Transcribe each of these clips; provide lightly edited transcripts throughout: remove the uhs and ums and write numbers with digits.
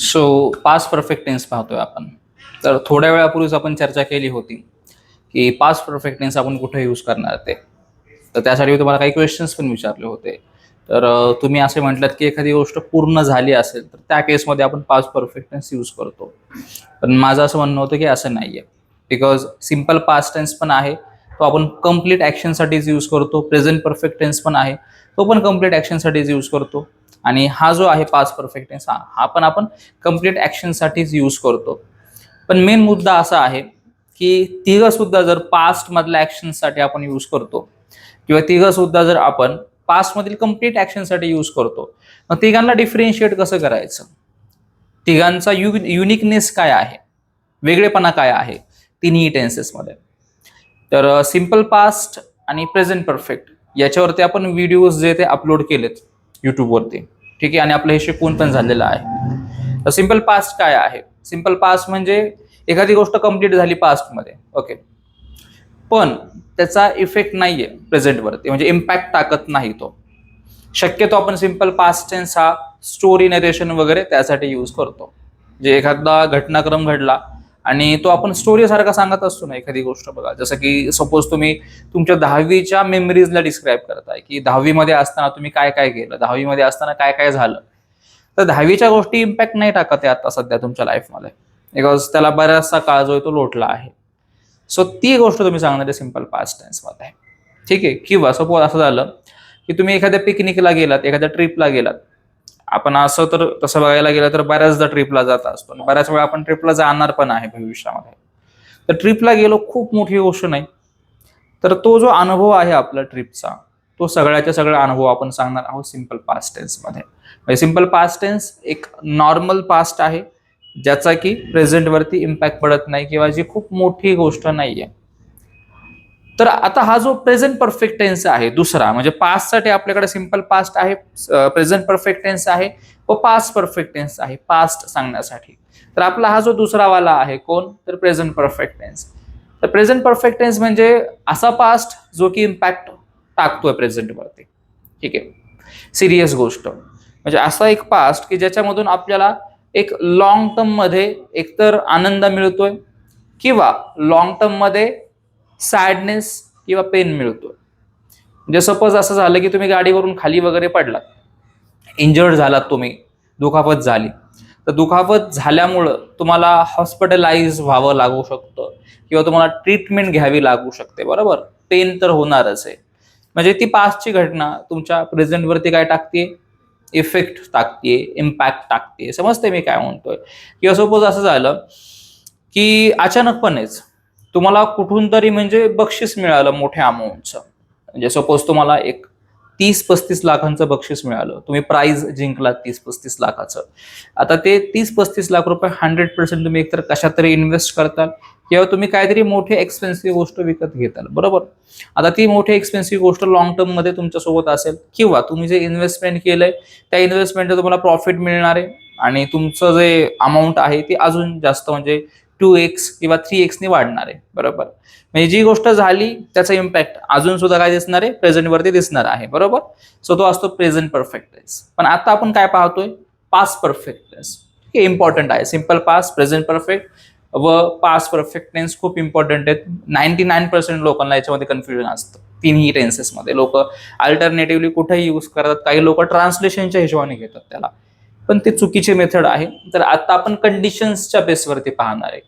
So past perfect tense पाहतोय आपण. तर थोड्या वेळापूर्वीच आपण चर्चा केली होती की पास्ट परफेक्ट टेन्स आपण कुठे यूज करणार ते. तर त्यासाठी मी तुम्हाला काही क्वेश्चन्स पण विचारले होते. तर तुम्ही असे म्हटलात की एखादी गोष्ट पूर्ण झाली असेल तर त्या केसमध्ये आपण पास्ट परफेक्ट टेन्स यूज करतो. पण माझं असं म्हणणं होतं की असं नाहीये. बिकॉज सिम्पल पास्ट टेन्स पण आहे, तो आपण कम्प्लीट ॲक्शनसाठीच यूज करतो. प्रेझेंट परफेक्ट टेन्स पण आहे, तो पण कम्प्लीट ॲक्शनसाठीच यूज करतो. आणि हा जो आहे पास्ट परफेक्ट टेन्स हा पण आपण कम्प्लीट ॲक्शनसाठीच यूज करतो. पण मेन मुद्दा असा आहे की तिघं सुद्धा जर पास्ट मधल्या ॲक्शनसाठी आपण यूज करतो किंवा तिघं सुद्धा जर आपण पास्ट मधील कम्प्लीट ॲक्शनसाठी यूज करतो, मग तिघांना डिफरेन्शिएट कसं करायचं, तिघांचा युनिकनेस काय आहे, वेगळेपणा काय आहे तिन्ही टेन्सेसमध्ये. तर सिम्पल पास्ट आणि प्रेझेंट परफेक्ट याच्यावरती आपण व्हिडिओज जे ते अपलोड केलेत यूट्यूबवरती, ठीक आहे. आणि आपलं हे शिकवून पण झालेलं आहे. तर सिम्पल पास्ट काय आहे? सिम्पल पास्ट म्हणजे एखादी गोष्ट कंप्लीट झाली पास्टमध्ये, ओके, पण त्याचा इफेक्ट नाहीये प्रेझेंटवरती, म्हणजे इम्पॅक्ट टाकत नाही तो. शक्यतो आपण सिम्पल पास्ट टेन्स हा स्टोरी नरेशन वगैरे त्यासाठी यूज करतो. जे एखादा घटनाक्रम घडला आणि तो आपण स्टोरी सारखा सांगत असतो ना एखादी गोष्ट. बघा, जसं की सपोज तुम्ही तुमच्या 10वीच्या मेमरीजला डिस्क्राईब करताय की 10वीमध्ये असताना तुम्ही काय काय केलं, 10वीमध्ये असताना काय काय झालं. तर 10वीच्या गोष्टी इम्पॅक्ट नाही टाकत आहे आता सध्या तुमच्या लाईफमध्ये, बिकॉज त्याला बराचसा काळ जो आहे तो लोटला आहे. सो ती गोष्ट तुम्ही सांगणार आहे सिम्पल पास्ट टेन्समध्ये, ठीक आहे. किंवा सपोज असं झालं की तुम्ही एखाद्या पिकनिकला गेलात, एखाद्या ट्रिपला गेलात. आपण असं तर तसं बघायला गेलं तर बऱ्याचदा ट्रिपला जात असतो, बऱ्याच वेळा आपण ट्रिपला जाणार पण आहे भविष्यामध्ये. तर ट्रिपला गेलो खूप मोठी गोष्ट नाही, तर तो जो अनुभव आहे आपला ट्रिपचा, तो सगळ्याच्या सगळा अनुभव आपण सांगणार आहोत सिम्पल पास्ट टेन्समध्ये. म्हणजे सिम्पल पास्ट टेन्स एक नॉर्मल पास्ट आहे ज्याचा की प्रेझेंटवरती इम्पॅक्ट पडत नाही किंवा जी खूप मोठी गोष्ट नाहीये. तर आता हा जो प्रेझेंट परफेक्ट टेन्स आहे दुसरा, म्हणजे पास्टसाठी आपल्याकडे सिम्पल पास्ट आहे, प्रेझेंट परफेक्ट टेन्स आहे व पास्ट परफेक्ट टेन्स आहे पास्ट सांगण्यासाठी. तर आपला हा जो दुसरा वाला आहे कोण, तर प्रेझेंट परफेक्ट टेन्स. तर प्रेझेंट परफेक्ट टेन्स म्हणजे असा पास्ट जो की इम्पॅक्ट टाकतोय प्रेझेंटवरती, ठीक आहे. सिरियस गोष्ट म्हणजे असा एक पास्ट की ज्याच्यामधून आपल्याला एक लॉंग टर्म मध्ये एकतर आनंद मिळतोय किंवा लॉंग टर्म मध्ये सॅडनेस किंवा पेन मिळतोय. म्हणजे सपोज असं झालं की तुम्ही गाडीवरून खाली वगैरे पडलात, इंजर्ड झालात तुम्ही, दुखापत झाली. तर दुखापत झाल्यामुळं तुम्हाला हॉस्पिटलाइज व्हावं लागू शकतं किंवा तुम्हाला ट्रीटमेंट घ्यावी लागू शकते, बरोबर. पेन तर होणारच आहे. म्हणजे ती पास्टची घटना तुमच्या प्रेझेंटवरती काय टाकते, इफेक्ट टाकते, इम्पॅक्ट टाकते. समजते मी काय म्हणतोय? किंवा सपोज असं झालं की अचानकपणेच तुम्हाला कुठून तरी म्हणजे बक्षीस मिळालं मोठ्या अमाऊंटचं. म्हणजे सपोज तुम्हाला एक 30-35 लाखांचं बक्षीस मिळालं, तुम्ही प्राइज जिंकलात 30-35 लाखाचं. आता ते 30-35 लाख रुपये 100% तुम्ही एकतर कशात तरी इन्व्हेस्ट करताल किंवा तुम्ही काहीतरी मोठी एक्सपेन्सिव्ह गोष्ट विकत घेताल, बरोबर. आता ती मोठी एक्सपेन्सिव्ह गोष्ट लॉंग टर्म मध्ये तुमच्यासोबत असेल किंवा तुम्ही जे इन्व्हेस्टमेंट केलंय त्या इन्व्हेस्टमेंटचं तुम्हाला प्रॉफिट मिळणार आहे आणि तुमचं जे अमाऊंट आहे ती अजून जास्त म्हणजे 2x किंवा 3x ने वाढणार आहे, बरोबर. म्हणजे जी गोष्ट झाली त्याचा इम्पॅक्ट अजून सुद्धा काय दिसणार आहे, प्रेझेंटवरती दिसणार आहे, बरोबर. सो तो असतो प्रेझेंट परफेक्ट टेन्स. पण आता आपण काय पाहतोय, पास्ट परफेक्ट टेन्स. हे इम्पॉर्टंट आहे. सिम्पल पास्ट, प्रेझेंट परफेक्ट व पास्ट परफेक्ट टेन्स खूप इम्पॉर्टंट आहेत. 99% लोकांना याच्यामध्ये कन्फ्युजन असतं. तिन्ही टेन्सेसमध्ये लोक अल्टरनेटिव्हली कुठेही यूज करतात, काही लोक ट्रान्सलेशनच्या हिशोबाने घेतात त्याला, पण ते चुकीचे मेथड आहे. तर आता आपण कंडिशन्सच्या बेसवरती पाहणार आहे.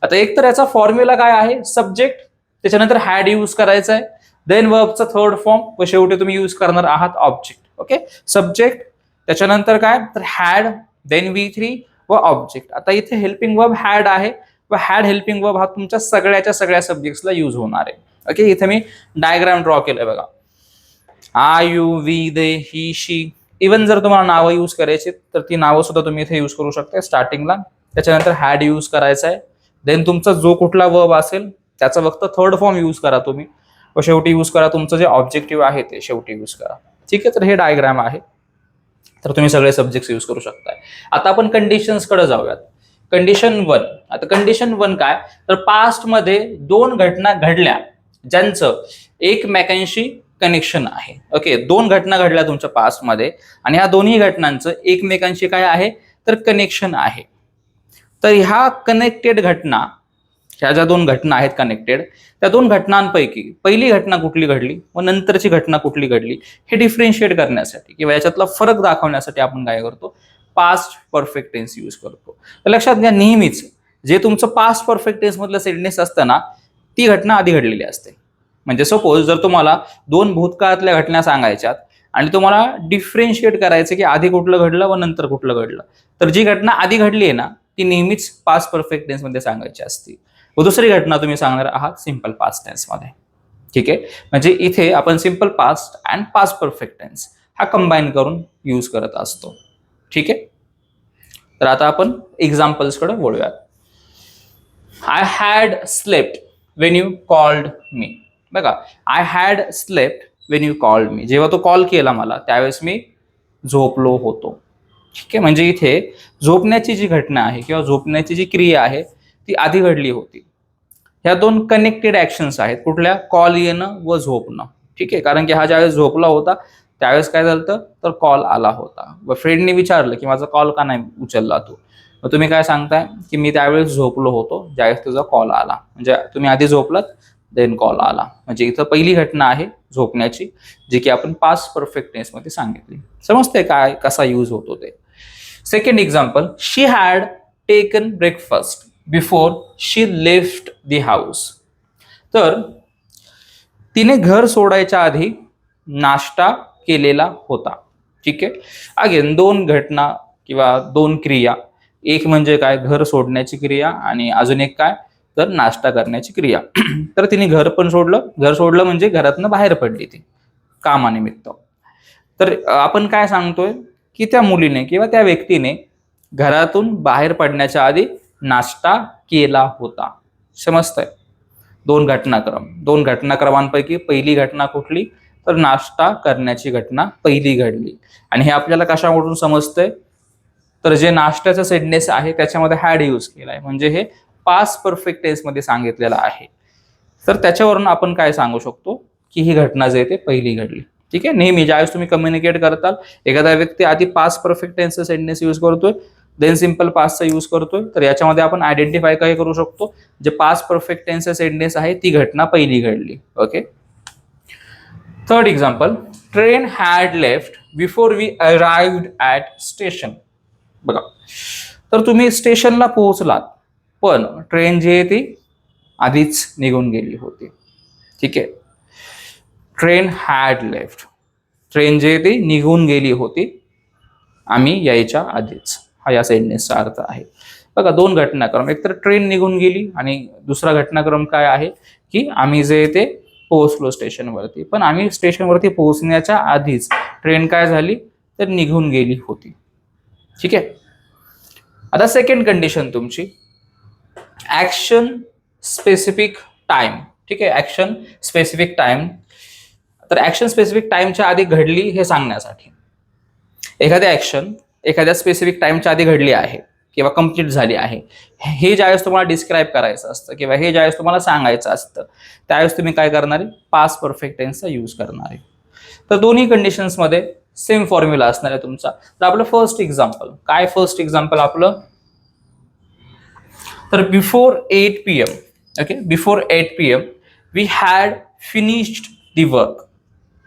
आता एक तर याचा फॉर्म्युला काय आहे, सब्जेक्ट, त्याच्यानंतर हॅड यूज करायचा आहे, देन वर्बचा थर्ड फॉर्म व शेवटी तुम्ही यूज करणार आहात ऑब्जेक्ट. ओके, सब्जेक्ट, त्याच्यानंतर काय तर हॅड, देन V3 व ऑब्जेक्ट. आता इथे हेल्पिंग वर्ब हॅड आहे व हॅड हेल्पिंग वर्ब हा तुमच्या सगळ्याच्या सगळ्या सब्जेक्ट्सला यूज होणार आहे. ओके, इथे मी डायग्राम ड्रॉ केलंय बघा. I, you, we, they, he, she. Even जर तुम्हाला नावं यूज करायची तर ती नावं सुद्धा तुम्ही इथे यूज करू शकता स्टार्टिंगला. त्याच्यानंतर हॅड यूज करायचा आहे, देन तुमचा जो कुठला वर्ब असेल त्याचा फक्त थर्ड फॉर्म यूज करा तुम्ही व शेवटी यूज करा तुमचं जे ऑब्जेक्टिव्ह आहे ते शेवटी यूज करा, ठीक आहे. तर हे डायग्राम आहे. तर तुम्ही सगळे सब्जेक्ट्स यूज करू शकताय. आता आपण कंडिशन्सकडे जाऊयात. कंडिशन 1. आता कंडिशन 1 काय तर पास्ट मध्ये दोन घटना घडल्या ज्यांचं एकमेकांशी कनेक्शन आहे. ओके, दोन घटना घडल्या तुमच्या पास्ट मध्ये आणि ह्या दोन्ही घटनांचं एकमेकांशी काय आहे तर कनेक्शन आहे. तर ह्या कनेक्टेड घटना, ह्या ज्या दोन घटना आहेत कनेक्टेड, त्या दोन घटनांपैकी पहिली घटना कुठली घडली व नंतरची घटना कुठली घडली हे डिफरेन्शिएट करण्यासाठी किंवा याच्यातला फरक दाखवण्यासाठी आपण काय करतो, पास्ट परफेक्ट टेन्स यूज करतो. तर लक्षात घ्या, नेहमीच जे तुमचं पास्ट परफेक्ट टेन्स मधलं सेंटेन्स असतं ना, ती घटना आधी घडलेली असते. म्हणजे सपोज जर तुम्हाला दोन भूतकाळातल्या घटना सांगायच्यात आणि तुम्हाला डिफरेन्शिएट करायचं की आधी कुठलं घडलं व नंतर कुठलं घडलं, तर जी घटना आधी घडली आहे ना ती नेहमीच पास्ट परफेक्ट टेन्स मध्ये सांगायची असते व दुसरी घटना तुम्ही सांगणार आहात सिंपल पास्ट टेन्स मध्ये. ठीक आहे, म्हणजे इथे आपण simple past and past perfect tense हा कंबाईन करून यूज करत असतो. ठीक आहे, तर आता आपण एक्झाम्पल्स कडे वळूयात. I had slept when you called me. बघा, I had slept when you called me, जेव्हा तो कॉल केला मला त्यावेळेस मी झोपलो होतो. ठीक आहे, म्हणजे इथे झोपण्याची जी घटना आहे किंवा झोपण्याची जी क्रिया आहे ती आधी घडली होती. ह्या दोन कनेक्टेड ऍक्शन्स आहेत, कुठल्या, कॉल येणं व झोपणं. ठीक आहे, कारण की हा ज्यावेळेस झोपला होता त्यावेळेस काय झालं तर कॉल आला होता व फ्रेंडने विचारलं की माझा कॉल का नाही उचलला तू, मग तुम्ही काय सांगताय की मी त्यावेळेस झोपलो होतो ज्यावेळेस तुझा कॉल आला. म्हणजे तुम्ही आधी झोपलात देन कॉल आला. म्हणजे इथं पहिली घटना आहे झोपण्याची, जी की आपण पास्ट परफेक्ट टेन्स मध्ये सांगितली. समजते काय कसा यूज होतो ते. Second example, she had taken breakfast before she left the house. तर तिने घर सोडायच्या आधी नाश्ता केलेला होता. ठीक आहे, अगेन दोन घटना किंवा दोन क्रिया, एक म्हणजे काय घर सोडण्याची क्रिया आणि अजून एक काय तर नाश्ता करण्याची क्रिया. तर तिने घर पण सोडलं, घर सोडलं म्हणजे घरातनं बाहेर पडली ती कामानिमित्त. तर आपण काय सांगतोय की त्या मुलीने किंवा त्या व्यक्तीने घरातून बाहेर पडण्याच्या आधी नाश्ता केला होता. समजतंय, दोन घटनाक्रमांपैकी पहिली घटना कुठली तर नाश्ता करण्याची घटना पहिली घडली. आणि हे आपल्याला कशावरून समजतंय तर जे नाश्त्याचं सेंटेन्स आहे त्याच्यामध्ये हॅड यूज केलाय, म्हणजे हे पास्ट परफेक्ट टेन्स मध्ये सांगितलेलं आहे. तर त्याच्यावरून आपण काय सांगू शकतो की ही घटना जे आहे ते पहिली घडली. ठीक आहे, नेहमी ज्यावेळेस तुम्ही कम्युनिकेट करताल एखादा व्यक्ती आधी पास्ट परफेक्ट टेन्सचा सेंटेन्स यूज करतोय देन सिंपल पास्टचा यूज करतोय, तर याच्यामध्ये आपण आयडेंटिफाय काय करू शकतो, जे पास्ट परफेक्ट टेन्सचा सेंटेन्स आहे ती घटना पहिली घडली. Okay. Third example, train had left before we arrived at station. बघा, तर तुम्ही स्टेशनला पोहोचलात पण ट्रेन जी आहे ती आधीच निघून गेली होती. ठीक आहे, ट्रेन हॅड लेफ्ट, ट्रेन जी आहे ती निघून गेली होती आम्ही यायच्या आधीच, हा या सेंटेन्सचा अर्थ आहे. बघा, दोन घटनाक्रम, एक तर ट्रेन निघून गेली आणि दुसरा घटनाक्रम काय आहे की आम्ही जे ते पोहोचलो स्टेशनवरती, पण आम्ही स्टेशनवरती पोहोचण्याच्या आधीच ट्रेन काय झाली तर निघून गेली होती. ठीक आहे, आता सेकंड कंडिशन तुमची ऍक्शन स्पेसिफिक टाइम. ठीक आहे, ऍक्शन स्पेसिफिक टाइम. तर ऍक्शन स्पेसिफिक टाइमच्या आधी घडली हे सांगण्यासाठी एखादी ऍक्शन एखाद्या स्पेसिफिक टाइमच्या आधी घडली आहे किंवा कंप्लीट झाली आहे, हे ज्यावेळेस तुम्हाला डिस्क्राईब करायचं असतं किंवा हे ज्यावेळेस तुम्हाला सांगायचं असतं त्यावेळेस तुम्ही काय करणार आहे, पास्ट परफेक्ट टेन्सचा यूज करणार आहे. तर दोन्ही कंडिशन्समध्ये सेम फॉर्म्युला असणार आहे तुमचा. तर आपलं फर्स्ट एक्झाम्पल काय, फर्स्ट एक्झाम्पल आपलं, तर before 8 PM, okay, before 8 PM we had finished the work.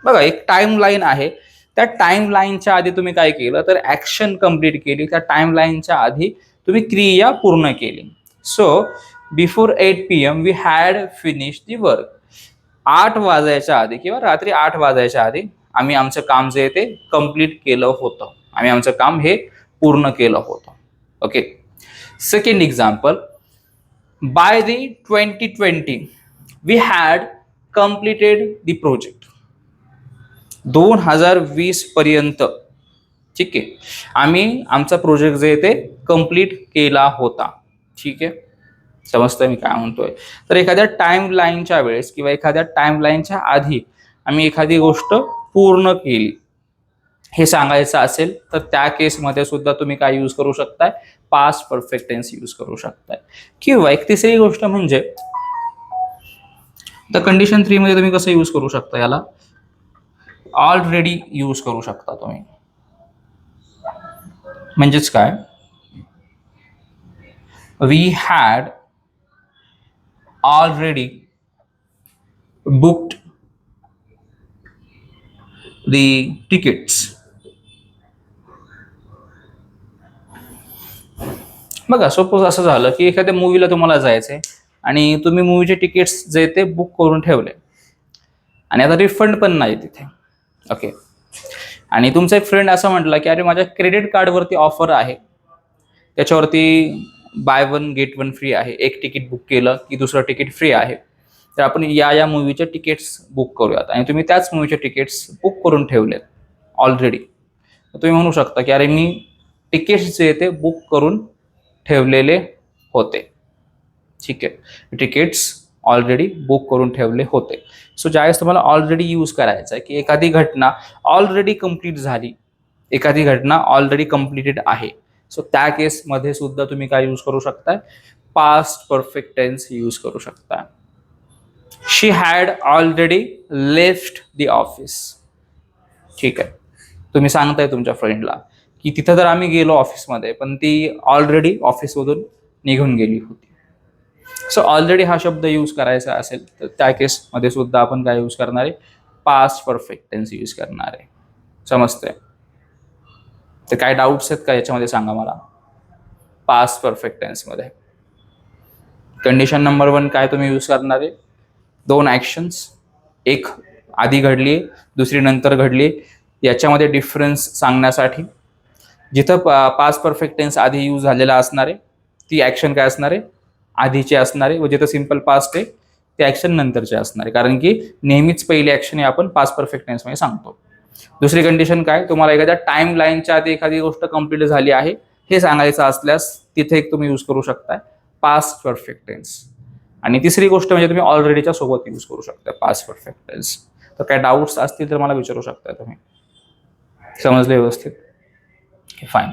बघा, एक टाइम लाईन आहे, त्या टाइम लाईनच्या आधी तुम्ही काय केलं तर ऍक्शन कंप्लीट केली, त्या टाइम लाईनच्या आधी तुम्ही क्रिया पूर्ण केली. So before 8 PM we had finished the work. 8 वाजायच्या आधी किंवा रात्री 8 वाजायच्या आधी आम्ही आमचं काम जे आहे ते कंप्लीट केलं होतं, आम्ही आमचं काम हे पूर्ण केलं होतं. Okay. Second example, by the 2020 we had completed the project. 2020 पर्यंत, ठीक आहे, आम्ही आमचा प्रोजेक्ट जे आहे ते कंप्लीट केला होता. ठीक आहे, समजतंय मी काय म्हणतोय. तर एखाद्या टाइम लाईनच्या वेळेस किंवा एखाद्या टाइम लाईनच्या आधी आम्ही एखादी गोष्ट पूर्ण केली हे सांगायचं असेल तर त्या केसमध्ये सुद्धा तुम्ही काय यूज करू शकताय, पास्ट परफेक्ट टेन्स यूज करू शकताय. किंवा एक तिसरी गोष्ट म्हणजे द कंडिशन 3 मध्ये तुम्ही कसं यूज करू शकता, याला ऑलरेडी यूज करू शकता तुम्ही. म्हणजेच काय, we had already booked the tickets. बघा सपोज असं झालं की एखाद्या मूवीला तुम्हाला जायचंय आणि तुम्ही मूवीचे तिकीट्स जे ते बुक करून ठेवले आणि आता रिफंड पण नाही तिथे. ओके. आणि तुमचा एक फ्रेंड असं म्हटला की अरे माझ्या क्रेडिट कार्डवरती ऑफर आहे, त्याच्यावरती by one get one free आहे, एक तिकीट बुक केलं की दुसरं तिकीट फ्री आहे, तर आपण या मूवीचे तिकीट्स बुक करूयात. आणि तुम्ही त्याच मूवीचे तिकीट्स बुक करून ठेवलेत ऑलरेडी. तुम्ही म्हणू शकता की अरे मी तिकीट्स जे ते बुक करून ठेवलेले होते. ठीक आहे, तिकीट्स ऑलरेडी बुक करून ठेवले होते. सो ज्यावेळेस तुम्हाला ऑलरेडी यूज करायचं आहे की एखादी घटना ऑलरेडी कंप्लीट झाली, एखादी घटना ऑलरेडी कंप्लीटेड आहे, सो त्या केसमध्ये सुद्धा तुम्ही काय यूज करू शकताय, पास्ट परफेक्ट टेन्स यूज करू शकता. She had already left the office. ठीक आहे, तुम्ही सांगताय तुमच्या फ्रेंडला की तिथं तर आम्ही गेलो ऑफिसमध्ये पण ती ऑलरेडी ऑफिसमधून निघून गेली होती. सो ऑलरेडी हा शब्द यूज करायचा असेल तर त्या केसमध्ये सुद्धा आपण काय यूज करणार आहे, पास्ट परफेक्ट टेन्स यूज करणार आहे. समजतंय? तर काय डाऊट्स आहेत का याच्यामध्ये सांगा मला. पास्ट परफेक्ट टेन्समध्ये कंडिशन नंबर 1 काय तुम्ही यूज करणार आहे, 2 ॲक्शन्स, एक आधी घडली दुसरी नंतर घडली, याच्यामध्ये डिफरन्स सांगण्यासाठी जिथं पास्ट परफेक्ट टेन्स आधी यूज झालेला असणार आहे ती ॲक्शन काय असणार आहे, आधीची असणार आहे, व जिथं सिंपल पास्ट आहे ते ॲक्शन नंतरचे असणार आहे, कारण की नेहमीच पहिली ॲक्शन हे आपण पास्ट परफेक्ट टेन्समध्ये सांगतो. दुसरी कंडिशन काय, तुम्हाला एखाद्या टाइम लाईनच्या आधी एखादी गोष्ट कंप्लीट झाली आहे हे सांगायचं असल्यास तिथे एक तुम्ही यूज करू शकताय पास्ट परफेक्ट टेन्स. आणि तिसरी गोष्ट म्हणजे तुम्ही ऑलरेडीच्या सोबत यूज करू शकता पास्ट परफेक्ट टेन्स. तर काय डाऊट्स असतील तर मला विचारू शकता तुम्ही. समजले व्यवस्थित? फाईन.